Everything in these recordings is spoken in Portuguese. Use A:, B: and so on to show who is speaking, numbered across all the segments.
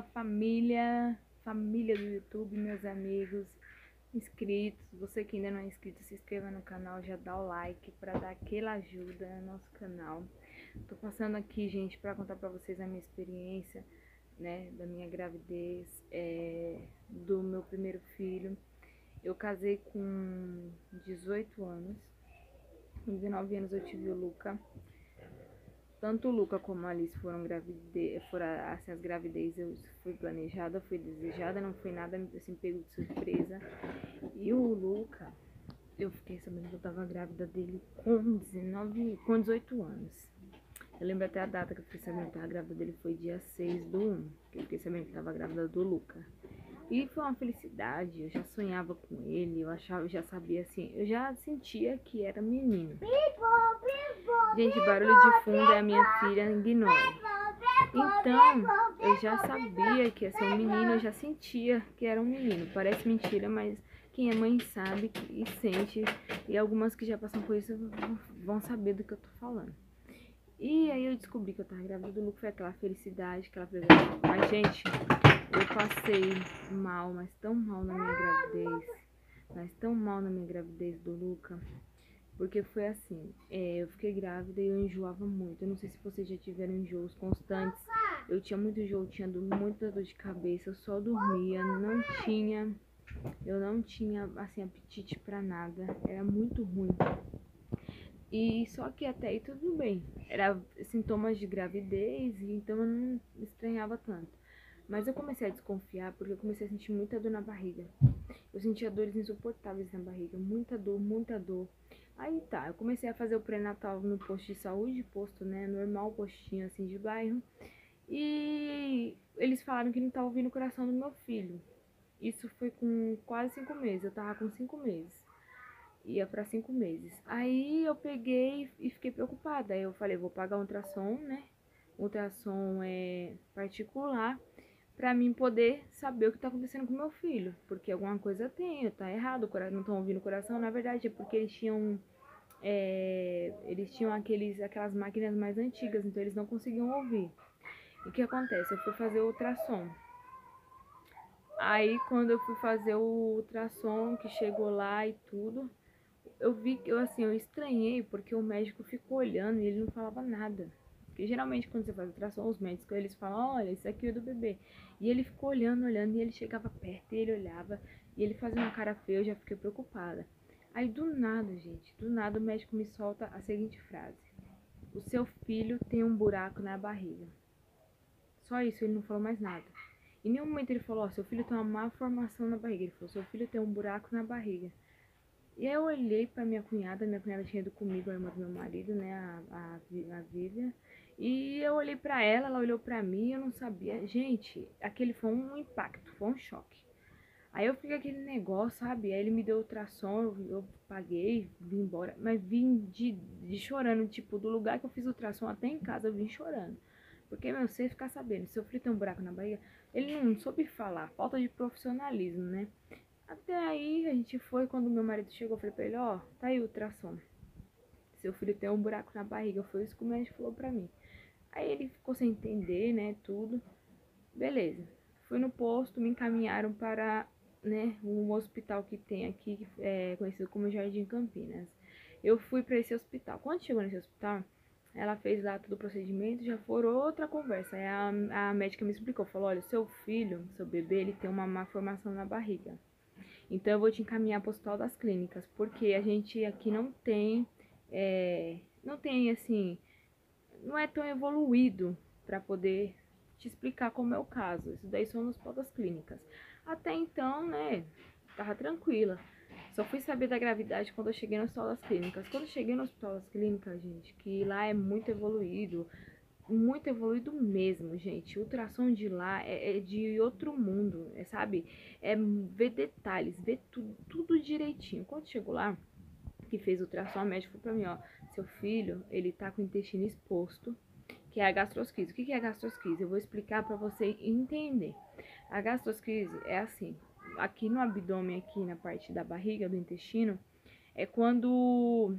A: Fala família do YouTube, meus amigos, inscritos. Você que ainda não é inscrito, se inscreva no canal, já dá o like para dar aquela ajuda no nosso canal. Tô passando aqui, gente, para contar para vocês a minha experiência, né, da minha gravidez, do meu primeiro filho. Eu casei com 18 anos, com 19 anos eu tive o Luca. Tanto o Luca como a Alice foram assim, as gravidez foi planejada, foi desejada, não foi nada assim pego de surpresa. E o Luca, eu fiquei sabendo que eu tava grávida dele com 18 anos. Eu lembro até a data que eu fiquei sabendo que eu tava grávida dele, foi dia 6/1, que eu fiquei sabendo que eu tava grávida do Luca. E foi uma felicidade, eu já sonhava com ele, eu já sabia assim, eu já sentia que era menino. Gente, barulho de fundo é a minha filha, ignore. Então, eu já sabia que ia ser um menino, eu já sentia que era um menino. Parece mentira, mas quem é mãe sabe e sente. E algumas que já passam por isso vão saber do que eu tô falando. E aí eu descobri que eu tava grávida do Luca, foi aquela felicidade, aquela presença. Mas, gente, eu passei mal, mas tão mal na minha gravidez. Mas tão mal na minha gravidez do Luca. Porque foi assim, eu fiquei grávida e eu enjoava muito. Eu não sei se vocês já tiveram enjoos constantes. Eu tinha muito enjoo, tinha muita dor de cabeça, eu só dormia, eu não tinha, assim, apetite pra nada. Era muito ruim. E só que até aí tudo bem. Era sintomas de gravidez, então eu não estranhava tanto. Mas eu comecei a desconfiar porque eu comecei a sentir muita dor na barriga. Eu sentia dores insuportáveis na barriga, muita dor, muita dor. Aí tá, eu comecei a fazer o pré-natal no posto de saúde, posto, né, normal, postinho assim de bairro. E eles falaram que não tava ouvindo o coração do meu filho. Isso foi com quase 5 meses, eu tava com 5 meses. Ia pra 5 meses. Aí eu peguei e fiquei preocupada. Aí eu falei, vou pagar um ultrassom, né? Ultrassom particular, pra mim poder saber o que tá acontecendo com meu filho. Porque alguma coisa tem, tá errado, não estão ouvindo o coração. Na verdade é porque eles tinham aquelas máquinas mais antigas, então eles não conseguiam ouvir. E o que acontece? Eu fui fazer o ultrassom. Aí quando eu fui fazer o ultrassom, que chegou lá e tudo, eu estranhei porque o médico ficou olhando e ele não falava nada. Porque geralmente quando você faz ultrassom, os médicos eles falam, olha, isso aqui é do bebê. E ele ficou olhando, olhando, e ele chegava perto e ele olhava, e ele fazia uma cara feia, eu já fiquei preocupada. Aí do nada, gente, do nada o médico me solta a seguinte frase: o seu filho tem um buraco na barriga. Só isso, ele não falou mais nada. Em nenhum momento ele falou, ó, seu filho tem uma má formação na barriga. Ele falou, seu filho tem um buraco na barriga. E aí eu olhei pra minha cunhada tinha ido comigo, a irmã do meu marido, né, a Vivian. E eu olhei pra ela olhou pra mim, eu não sabia. Gente, aquele foi um impacto, foi um choque. Aí eu fiquei com aquele negócio, sabe? Aí ele me deu ultrassom, eu paguei, vim embora. Mas vim de chorando, tipo, do lugar que eu fiz o ultrassom até em casa, eu vim chorando. Porque, meu, você ficar sabendo, seu filho tem um buraco na barriga, ele não soube falar, falta de profissionalismo, né? Até aí a gente foi, quando meu marido chegou, eu falei pra ele, ó, tá aí o ultrassom. Seu filho tem um buraco na barriga, foi isso que o médico falou pra mim. Aí ele ficou sem entender, né, tudo. Beleza. Fui no posto, me encaminharam para, né, um hospital que tem aqui, conhecido como Jardim Campinas. Eu fui para esse hospital. Quando chegou nesse hospital, ela fez lá todo o procedimento, já foi outra conversa. Aí a médica me explicou, falou, olha, seu filho, seu bebê, ele tem uma má formação na barriga. Então eu vou te encaminhar para o Hospital das Clínicas, porque a gente aqui não tem assim, não é tão evoluído para poder te explicar como é o caso. Isso daí são nos Hospital das Clínicas. Até então, né, tava tranquila. Só fui saber da gravidade quando eu cheguei no Hospital das Clínicas. Quando eu cheguei no Hospital das Clínicas, gente, que lá é muito evoluído mesmo, gente. O ultrassom de lá é de outro mundo, sabe? É ver detalhes, ver tudo direitinho. Quando chegou lá, que fez o ultrassom, a médica falou pra mim, ó, seu filho, ele tá com o intestino exposto, que é a gastroscrise. O que é a gastroscrise? Eu vou explicar pra você entender. A gastroscrise é assim, aqui no abdômen, aqui na parte da barriga, do intestino, é quando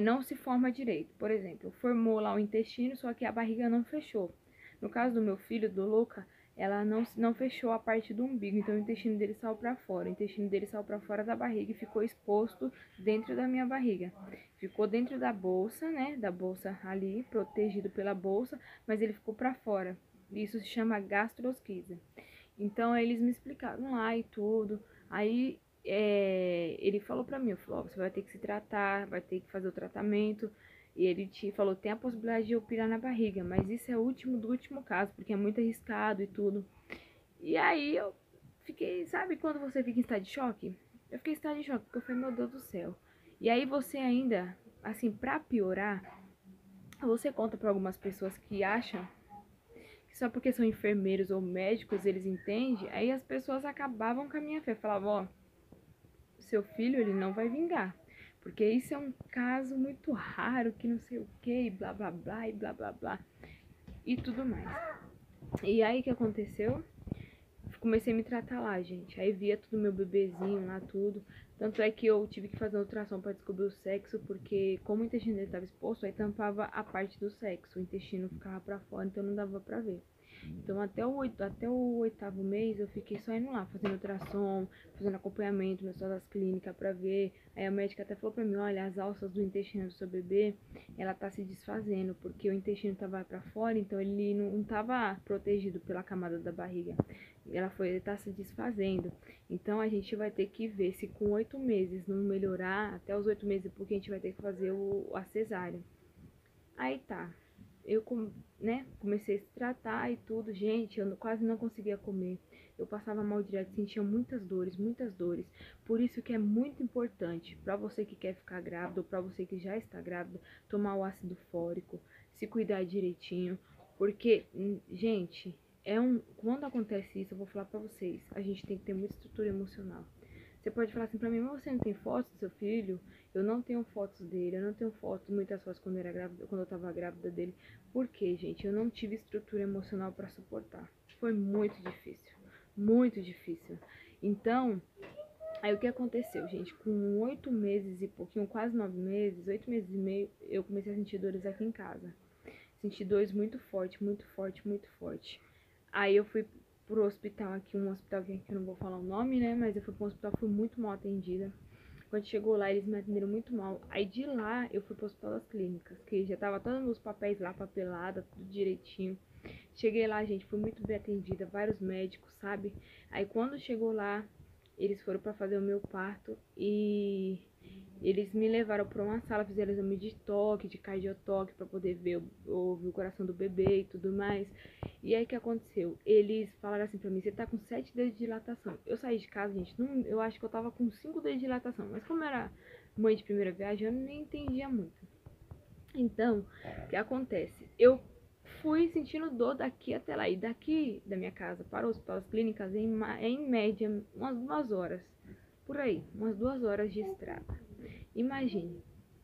A: não se forma direito. Por exemplo, formou lá o intestino, só que a barriga não fechou. No caso do meu filho, do Luca, ela não fechou a parte do umbigo, então o intestino dele saiu pra fora. O intestino dele saiu pra fora da barriga e ficou exposto dentro da minha barriga. Ficou dentro da bolsa, né, da bolsa ali, protegido pela bolsa, mas ele ficou pra fora. Isso se chama gastrosquise. Então, eles me explicaram lá e tudo. Aí, ele falou pra mim, falou, você vai ter que se tratar, vai ter que fazer o tratamento. E ele te falou, tem a possibilidade de eu pirar na barriga, mas isso é o último do último caso, porque é muito arriscado e tudo. E aí, eu fiquei, sabe quando você fica em estado de choque? Eu fiquei em estado de choque, porque eu falei, meu Deus do céu. E aí, você ainda, assim, pra piorar, você conta pra algumas pessoas que acham só porque são enfermeiros ou médicos, eles entendem, aí as pessoas acabavam com a minha fé. Falavam, ó, seu filho, ele não vai vingar. Porque isso é um caso muito raro, que não sei o que, blá blá blá, e blá blá blá, e tudo mais. E aí, o que aconteceu? Comecei a me tratar lá, gente. Aí via tudo meu bebezinho lá, tudo. Tanto é que eu tive que fazer uma ultrassom para descobrir o sexo, porque como o intestino dele estava exposto, aí tampava a parte do sexo. O intestino ficava para fora, então não dava para ver. Então até o oitavo mês eu fiquei só indo lá, fazendo ultrassom, fazendo acompanhamento nas salas clínicas pra ver. Aí a médica até falou pra mim, olha, as alças do intestino do seu bebê, ela tá se desfazendo, porque o intestino tava pra fora, então ele não tava protegido pela camada da barriga. Ele tá se desfazendo. Então a gente vai ter que ver se com 8 meses não melhorar, até os 8 meses, porque a gente vai ter que fazer a cesárea. Aí tá, eu comecei a se tratar e tudo, gente, eu quase não conseguia comer. Eu passava mal direto, sentia muitas dores, muitas dores. Por isso que é muito importante para você que quer ficar grávida ou para você que já está grávida, tomar o ácido fólico, se cuidar direitinho, porque, gente, quando acontece isso, eu vou falar para vocês, a gente tem que ter muita estrutura emocional. Você pode falar assim pra mim, mas você não tem fotos do seu filho? Eu não tenho fotos dele, eu não tenho muitas fotos quando eu tava grávida dele. Por quê, gente? Eu não tive estrutura emocional para suportar. Foi muito difícil, muito difícil. Então, aí o que aconteceu, gente? Com 8 meses e pouquinho, quase 9 meses, 8 meses e meio, eu comecei a sentir dores aqui em casa. Senti dores muito forte, muito forte, muito forte. Aí eu fui pro hospital aqui, um hospital que eu não vou falar o nome, né? Mas eu fui pro hospital, fui muito mal atendida. Quando chegou lá, eles me atenderam muito mal. Aí de lá, eu fui pro Hospital das Clínicas, que já tava todos os papéis lá, papelada, tudo direitinho. Cheguei lá, gente, fui muito bem atendida, vários médicos, sabe? Aí quando chegou lá, eles foram pra fazer o meu parto e eles me levaram pra uma sala, fizeram exame de toque, de cardiotoque, pra poder ver ouvir o coração do bebê e tudo mais. E aí o que aconteceu? Eles falaram assim pra mim, você tá com 7 dedos de dilatação. Eu saí de casa, gente, eu acho que eu tava com 5 dedos de dilatação, mas como era mãe de primeira viagem, eu nem entendia muito. Então, o que acontece? Eu fui sentindo dor daqui até lá. E daqui da minha casa para o hospital das clínicas, em média, umas 2 horas. Por aí, umas 2 horas de estrada. Imagine,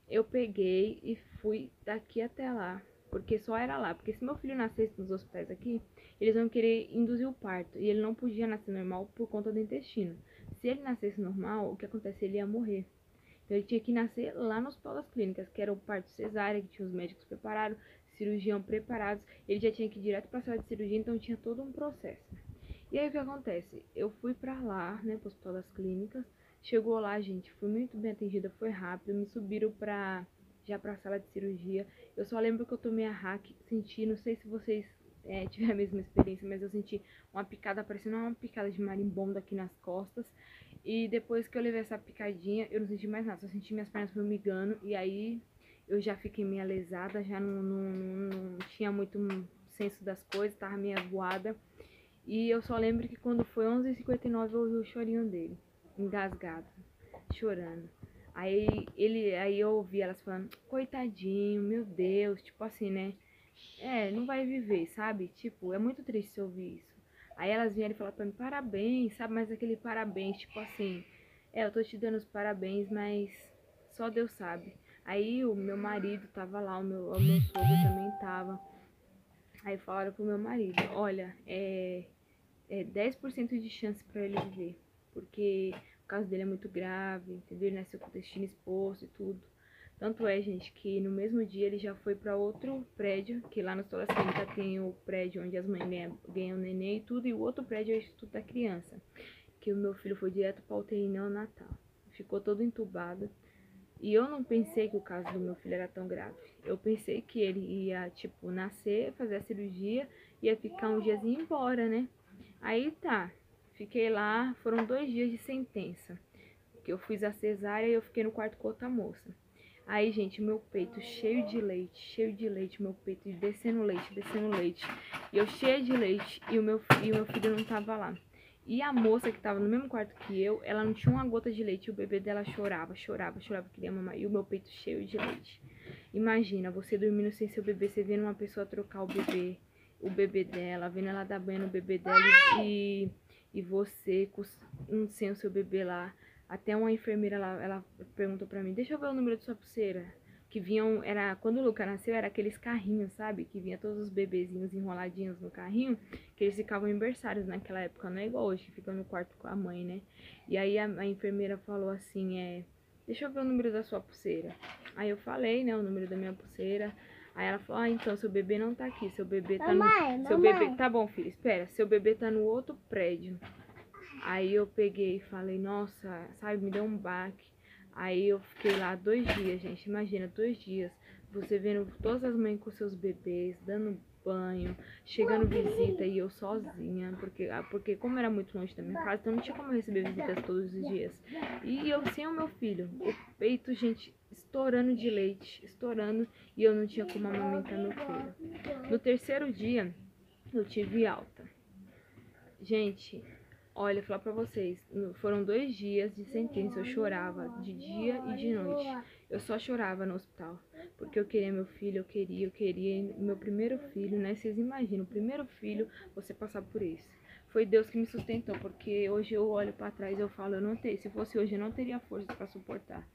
A: eu peguei e fui daqui até lá, porque só era lá. Porque se meu filho nascesse nos hospitais aqui, eles vão querer induzir o parto. E ele não podia nascer normal por conta do intestino. Se ele nascesse normal, o que acontece? Ele ia morrer. Então ele tinha que nascer lá no Hospital das Clínicas, que era o parto cesárea, que tinha os médicos preparados, cirurgião preparados. Ele já tinha que ir direto para a sala de cirurgia, então tinha todo um processo. E aí o que acontece? Eu fui pra lá, né, pro Hospital das Clínicas. Chegou lá, gente, fui muito bem atendida, foi rápido, me subiram já pra sala de cirurgia. Eu só lembro que eu tomei a hack, senti, não sei se vocês tiveram a mesma experiência, mas eu senti uma picada, parecendo uma picada de marimbondo aqui nas costas. E depois que eu levei essa picadinha, eu não senti mais nada, só senti minhas pernas formigando. E aí eu já fiquei meio lesada, já não tinha muito senso das coisas, tava meio aguada. E eu só lembro que quando foi 11h59 eu ouvi o chorinho dele, engasgado, chorando. Aí eu ouvi elas falando, coitadinho, meu Deus, tipo assim, né? Não vai viver, sabe? Tipo, é muito triste ouvir isso. Aí elas vieram e falaram pra mim, parabéns, sabe? Mas aquele parabéns, tipo assim, eu tô te dando os parabéns, mas só Deus sabe. Aí o meu marido tava lá, o meu sogro também tava. Aí falaram pro meu marido, olha, 10% de chance pra ele viver, porque o caso dele é muito grave, entendeu? Ele nasceu com o intestino exposto e tudo. Tanto é, gente, que no mesmo dia ele já foi para outro prédio, que lá no Hospital das Clínicas tem o prédio onde as mães ganham neném e tudo, e o outro prédio é o Instituto da Criança, que o meu filho foi direto para UTI neonatal. Ficou todo entubado. E eu não pensei que o caso do meu filho era tão grave. Eu pensei que ele ia, tipo, nascer, fazer a cirurgia, ia ficar uns dias e ir embora, né? Aí tá, fiquei lá, foram 2 dias de sentença. Que eu fiz a cesárea e eu fiquei no quarto com outra moça. Aí, gente, meu peito cheio de leite, meu peito descendo leite. E eu cheia de leite e o meu filho não tava lá. E a moça que tava no mesmo quarto que eu, ela não tinha uma gota de leite. E o bebê dela chorava, queria mamar. E o meu peito cheio de leite. Imagina, você dormindo sem seu bebê, você vendo uma pessoa trocar o bebê dela, vendo ela dar banho no bebê dela e você sem o seu bebê lá. Até uma enfermeira lá, ela perguntou pra mim, deixa eu ver o número de sua pulseira. Que vinham, quando o Luca nasceu, era aqueles carrinhos, sabe? Que vinha todos os bebezinhos enroladinhos no carrinho, que eles ficavam em berçários naquela época, não é igual hoje, que fica no quarto com a mãe, né? E aí a enfermeira falou assim, deixa eu ver o número da sua pulseira. Aí eu falei, né, o número da minha pulseira. Aí ela falou, então, seu bebê não tá aqui, seu bebê tá no... Seu bebê... Tá bom, filho, espera, seu bebê tá no outro prédio. Aí eu peguei e falei, nossa, sabe, me deu um baque. Aí eu fiquei lá 2 dias, gente, imagina, 2 dias. Você vendo todas as mães com seus bebês, dando banho, chegando visita e eu sozinha, porque como era muito longe da minha casa, então não tinha como eu receber visitas todos os dias. E eu sem o meu filho, o peito, gente, estourando de leite, estourando, e eu não tinha como amamentar meu filho. No 3º dia, eu tive alta. Gente, olha, eu vou falar pra vocês, foram 2 dias de sentença, eu chorava de dia e de noite. Eu só chorava no hospital, porque eu queria meu filho, eu queria meu primeiro filho, né? Vocês imaginam, o primeiro filho, você passar por isso. Foi Deus que me sustentou, porque hoje eu olho pra trás e eu falo, se fosse hoje eu não teria força pra suportar.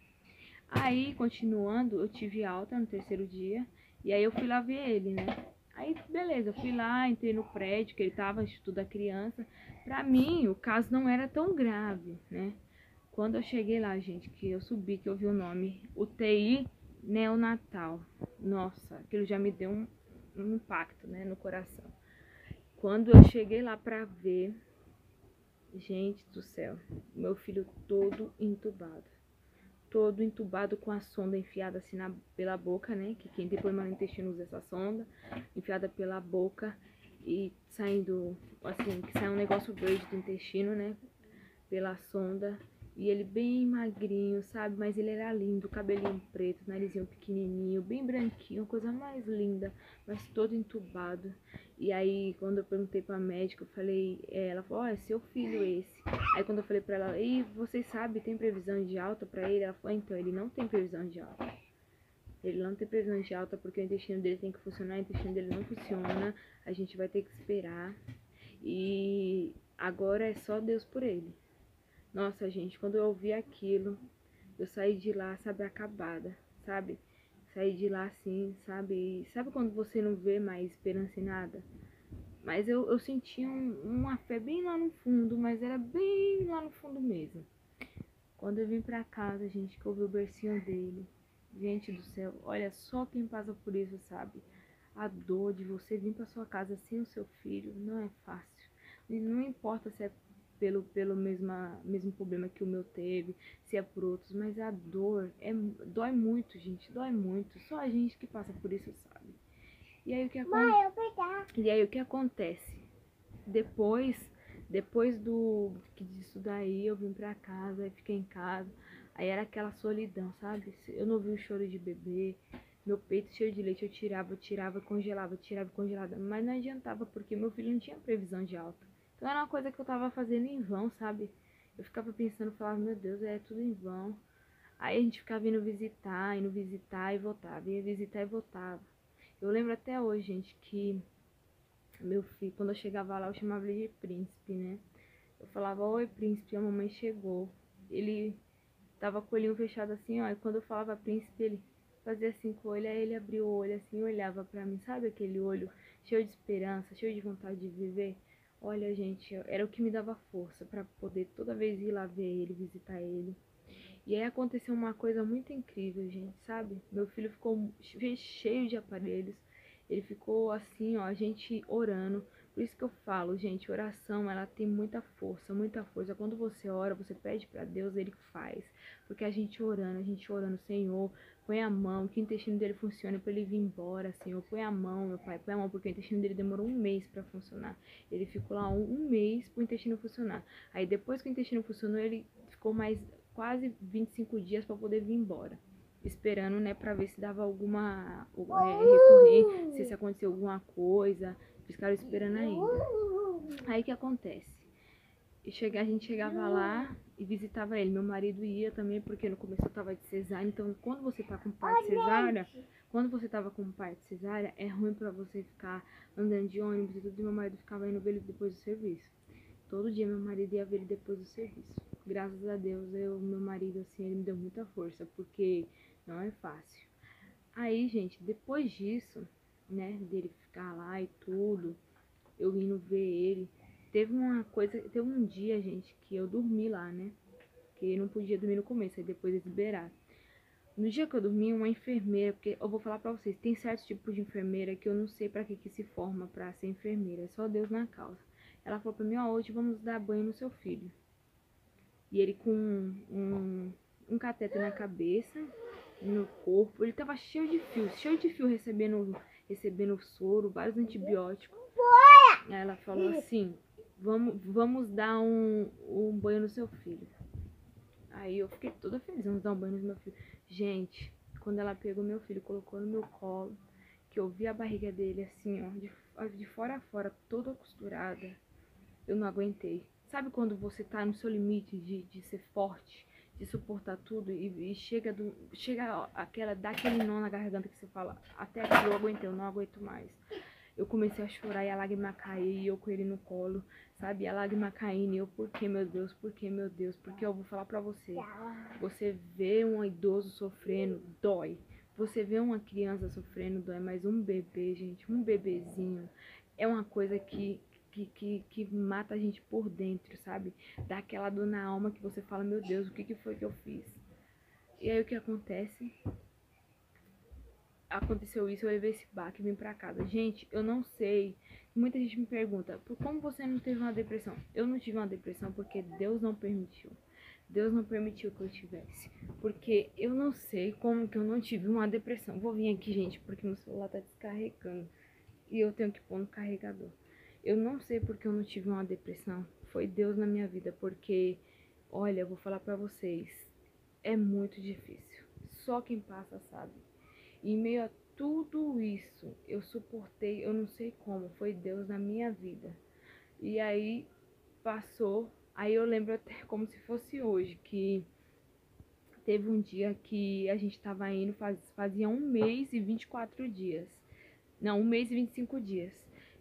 A: Aí, continuando, eu tive alta no 3º dia, e aí eu fui lá ver ele, né? Aí, beleza, eu fui lá, entrei no prédio, que ele tava, Instituto da Criança. Pra mim, o caso não era tão grave, né? Quando eu cheguei lá, gente, que eu subi, que eu vi o nome, UTI neonatal. Nossa, aquilo já me deu um impacto, né, no coração. Quando eu cheguei lá pra ver, gente do céu, meu filho todo entubado com a sonda enfiada assim pela boca, né? Que quem tem problema no intestino usa essa sonda, enfiada pela boca e saindo, assim, que sai um negócio verde do intestino, né? Pela sonda. E ele bem magrinho, sabe? Mas ele era lindo, cabelinho preto, narizinho pequenininho, bem branquinho, coisa mais linda, mas todo entubado. E aí, quando eu perguntei pra médica, eu falei, ela falou, é seu filho esse. Aí quando eu falei pra ela, e vocês sabem, tem previsão de alta pra ele? Ela falou, então, ele não tem previsão de alta. Ele não tem previsão de alta porque o intestino dele tem que funcionar, o intestino dele não funciona, a gente vai ter que esperar. E agora é só Deus por ele. Nossa, gente, quando eu ouvi aquilo, eu saí de lá, sabe, acabada, sabe? Saí de lá assim, sabe? Sabe quando você não vê mais esperança em nada? Mas eu sentia uma fé bem lá no fundo, mas era bem lá no fundo mesmo. Quando eu vim pra casa, gente, que eu vi o bercinho dele, gente do céu, olha, só quem passa por isso sabe. A dor de você vir pra sua casa sem o seu filho não é fácil. E não importa se é pelo mesmo problema que o meu teve, se é por outros, mas a dor dói muito, gente, dói muito. Só a gente que passa por isso sabe. E aí o que acontece? Depois disso daí, eu vim pra casa, aí fiquei em casa, aí era aquela solidão, sabe? Eu não vi o choro de bebê, meu peito cheio de leite, eu tirava, congelava, mas não adiantava porque meu filho não tinha previsão de alta. Então era uma coisa que eu tava fazendo em vão, sabe? Eu ficava pensando, falava, meu Deus, é tudo em vão. Aí a gente ficava indo visitar e voltava, ia visitar e voltava. Eu lembro até hoje, gente, que meu filho, quando eu chegava lá, eu chamava ele de príncipe, né? Eu falava, oi príncipe, a mamãe chegou. Ele tava com o olhinho fechado assim, ó, e quando eu falava príncipe, ele fazia assim com o olho, aí ele abria o olho assim e olhava pra mim, sabe aquele olho cheio de esperança, cheio de vontade de viver? Olha, gente, era o que me dava força pra poder toda vez ir lá ver ele, visitar ele. E aí aconteceu uma coisa muito incrível, gente, sabe? Meu filho ficou cheio de aparelhos. Ele ficou assim, ó, a gente orando, Por isso que eu falo, gente, oração, ela tem muita força, muita força. Quando você ora, você pede pra Deus, Ele faz. Porque a gente orando, Senhor, põe a mão, que o intestino dele funcione pra ele vir embora, Senhor. Põe a mão, meu pai, põe a mão, porque o intestino dele demorou um mês pra funcionar. Ele ficou lá um mês pro intestino funcionar. Aí depois que o intestino funcionou, ele ficou mais quase 25 dias pra poder vir embora. Esperando, né, pra ver se dava alguma recorrência, se aconteceu alguma coisa. Eles ficaram esperando ainda. Aí que acontece? A gente chegava lá e visitava ele. Meu marido ia também, porque no começo eu tava de cesárea. Então, quando você tá com parto cesárea, é ruim pra você ficar andando de ônibus e tudo. E meu marido ficava indo ver ele depois do serviço. Todo dia meu marido ia ver ele depois do serviço. Graças a Deus, meu marido, assim, ele me deu muita força, porque não é fácil. Aí, gente, depois disso, né, dele ficar lá e tudo, eu indo ver ele. Teve um dia, gente, que eu dormi lá, né? Que eu não podia dormir no começo, aí depois eles liberaram. No dia que eu dormi, uma enfermeira, porque eu vou falar pra vocês, tem certos tipos de enfermeira que eu não sei pra que se forma pra ser enfermeira, é só Deus na causa. Ela falou pra mim, ó, hoje vamos dar banho no seu filho. E ele com um cateter na cabeça, no corpo, ele tava cheio de fio recebendo soro, vários antibióticos. Aí ela falou assim, vamos dar um banho no seu filho. Aí eu fiquei toda feliz, vamos dar um banho no meu filho. Gente, quando ela pegou meu filho, colocou no meu colo, que eu vi a barriga dele assim, ó, de fora a fora, toda costurada, eu não aguentei. Sabe quando você tá no seu limite de ser forte, de suportar tudo e chega dá aquele nó na garganta que você fala, até aqui eu aguentei, eu não aguento mais. Eu comecei a chorar e a lágrima caía e eu com ele no colo, sabe? A lágrima caindo e eu, por que, meu Deus? Por que, meu Deus? Porque eu vou falar pra você. Você vê um idoso sofrendo, dói. Você vê uma criança sofrendo, dói. Mas um bebê, gente, um bebezinho, é uma coisa que mata a gente por dentro, sabe? Dá aquela dor na alma que você fala, meu Deus, o que foi que eu fiz? E aí o que acontece? Aconteceu isso, eu levei esse baque e vim pra casa. Gente, eu não sei. Muita gente me pergunta, por como você não teve uma depressão? Eu não tive uma depressão porque Deus não permitiu. Deus não permitiu que eu tivesse. Porque eu não sei como que eu não tive uma depressão. Vou vir aqui, gente, porque meu celular tá descarregando. E eu tenho que pôr no carregador. Eu não sei porque eu não tive uma depressão. Foi Deus na minha vida, porque, olha, eu vou falar pra vocês, é muito difícil. Só quem passa sabe. E em meio a tudo isso, eu suportei, eu não sei como, foi Deus na minha vida. E aí passou, aí eu lembro até como se fosse hoje, que teve um dia que a gente tava indo, fazia 1 mês e 24 dias. Não, 1 mês e 25 dias.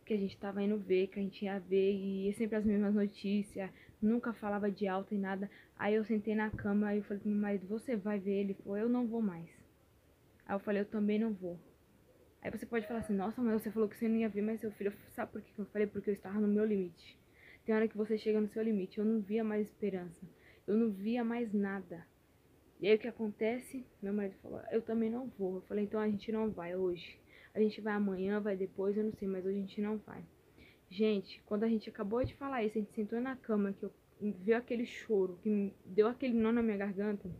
A: Que a gente tava indo ver, que a gente ia ver, e sempre as mesmas notícias, nunca falava de alta e nada. Aí eu sentei na cama e eu falei pro meu marido, você vai ver ele? Ele falou, eu não vou mais. Aí eu falei, eu também não vou. Aí você pode falar assim, nossa, mas você falou que você não ia ver mais seu filho. Sabe por que eu falei? Porque eu estava no meu limite. Tem hora que você chega no seu limite. Eu não via mais esperança. Eu não via mais nada. E aí o que acontece? Meu marido falou, eu também não vou. Eu falei, então a gente não vai hoje. A gente vai amanhã, vai depois, eu não sei, mas hoje a gente não vai. Gente, quando a gente acabou de falar isso, a gente sentou na cama, que eu vi aquele choro, que deu aquele nó na minha garganta,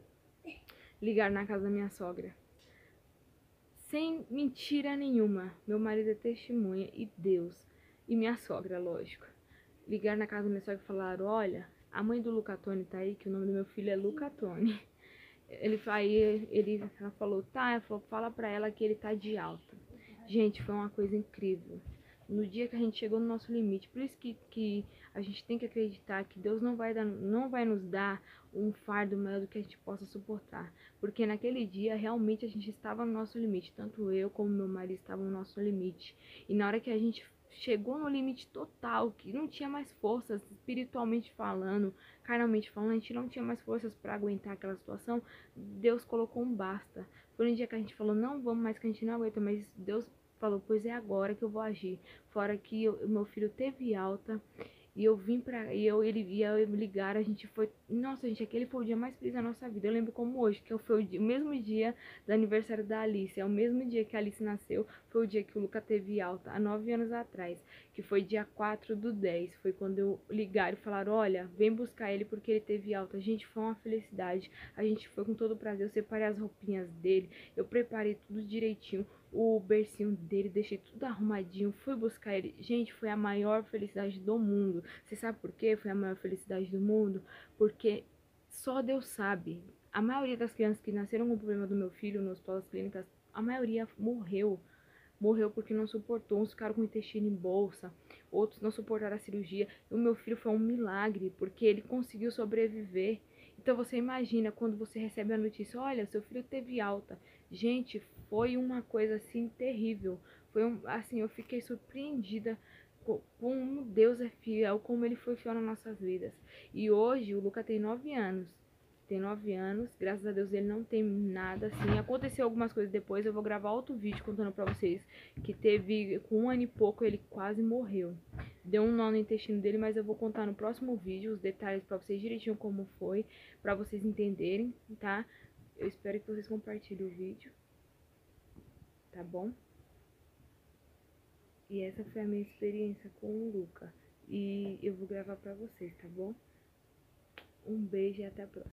A: ligaram na casa da minha sogra. Sem mentira nenhuma, meu marido é testemunha, e Deus, e minha sogra, lógico. Ligaram na casa da minha sogra e falaram, olha, a mãe do Lucatone tá aí, que o nome do meu filho é Lucatone. Ela falou, tá, ela falou, fala pra ela que ele tá de alta. Gente, foi uma coisa incrível. No dia que a gente chegou no nosso limite, por isso que a gente tem que acreditar que Deus não vai nos dar um fardo maior do que a gente possa suportar. Porque naquele dia, realmente, a gente estava no nosso limite. Tanto eu como meu marido estavam no nosso limite. E na hora que a gente chegou no limite total, que não tinha mais forças, espiritualmente falando, carnalmente falando, a gente não tinha mais forças para aguentar aquela situação, Deus colocou um basta. Foi um dia que a gente falou, não vamos mais, que a gente não aguenta, mas Deus falou, pois é agora que eu vou agir. Fora que meu filho teve alta, E eu vim pra. Ele ia me ligar, a gente foi. Nossa, gente, aquele foi o dia mais feliz da nossa vida. Eu lembro como hoje, que foi o mesmo dia do aniversário da Alice. É o mesmo dia que a Alice nasceu. Foi o dia que o Luca teve alta, há 9 anos atrás. Que foi dia 4/10. Foi quando eu ligaram e falaram: olha, vem buscar ele porque ele teve alta. Gente, foi uma felicidade. A gente foi com todo prazer. Eu separei as roupinhas dele. Eu preparei tudo direitinho. O bercinho dele, deixei tudo arrumadinho, fui buscar ele. Gente, foi a maior felicidade do mundo. Você sabe por quê? Foi a maior felicidade do mundo? Porque só Deus sabe. A maioria das crianças que nasceram com o problema do meu filho no hospital das clínicas, a maioria morreu. Morreu porque não suportou. Uns ficaram com o intestino em bolsa, outros não suportaram a cirurgia. E o meu filho foi um milagre, porque ele conseguiu sobreviver. Então você imagina quando você recebe a notícia: olha, seu filho teve alta. Gente, foi uma coisa assim terrível. Assim, eu fiquei surpreendida com como Deus é fiel, como ele foi fiel nas nossas vidas. E hoje o Luca tem 9 anos. Tem 9 anos, graças a Deus ele não tem nada assim. Aconteceu algumas coisas depois, eu vou gravar outro vídeo contando pra vocês que teve, com 1 ano e pouco, ele quase morreu. Deu um nó no intestino dele, mas eu vou contar no próximo vídeo os detalhes pra vocês direitinho como foi, pra vocês entenderem, tá? Eu espero que vocês compartilhem o vídeo, tá bom? E essa foi a minha experiência com o Luca. E eu vou gravar pra vocês, tá bom? Um beijo e até a próxima.